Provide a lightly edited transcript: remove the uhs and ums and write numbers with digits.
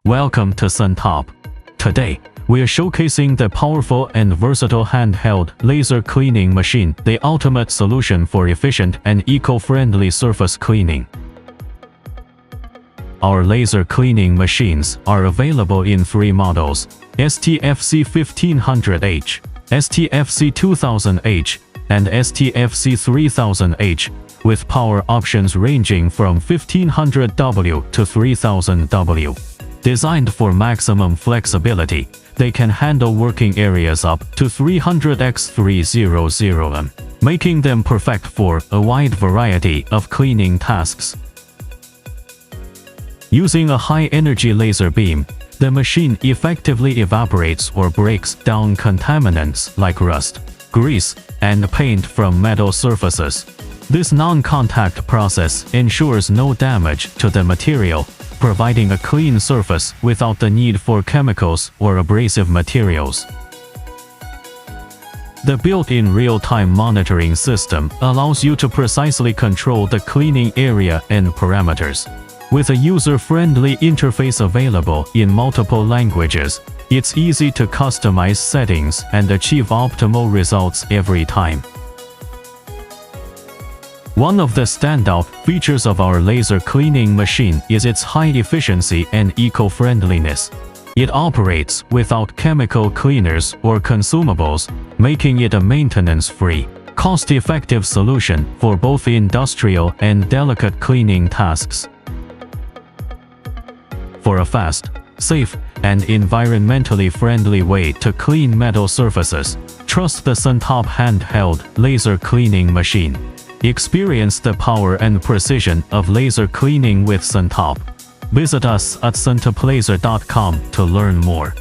Welcome to Suntop. Today, we are showcasing the powerful and versatile handheld laser cleaning machine, the ultimate solution for efficient and eco-friendly surface cleaning. Our laser cleaning machines are available in three models: STFC 1500H, STFC 2000H, and STFC 3000H, with power options ranging from 1500W to 3000W. Designed for maximum flexibility, they can handle working areas up to 300x300m, making them perfect for a wide variety of cleaning tasks. Using a high-energy laser beam, the machine effectively evaporates or breaks down contaminants like rust, grease, and paint from metal surfaces. This non-contact process ensures no damage to the material, providing a clean surface without the need for chemicals or abrasive materials. The built-in real-time monitoring system allows you to precisely control the cleaning area and parameters. With a user-friendly interface available in multiple languages, it's easy to customize settings and achieve optimal results every time. One of the standout features of our laser cleaning machine is its high efficiency and eco-friendliness. It operates without chemical cleaners or consumables, making it a maintenance-free, cost-effective solution for both industrial and delicate cleaning tasks. For a fast, safe, and environmentally friendly way to clean metal surfaces, trust the Suntop handheld laser cleaning machine. Experience the power and precision of laser cleaning with Suntop. Visit us at suntoplaser.com to learn more.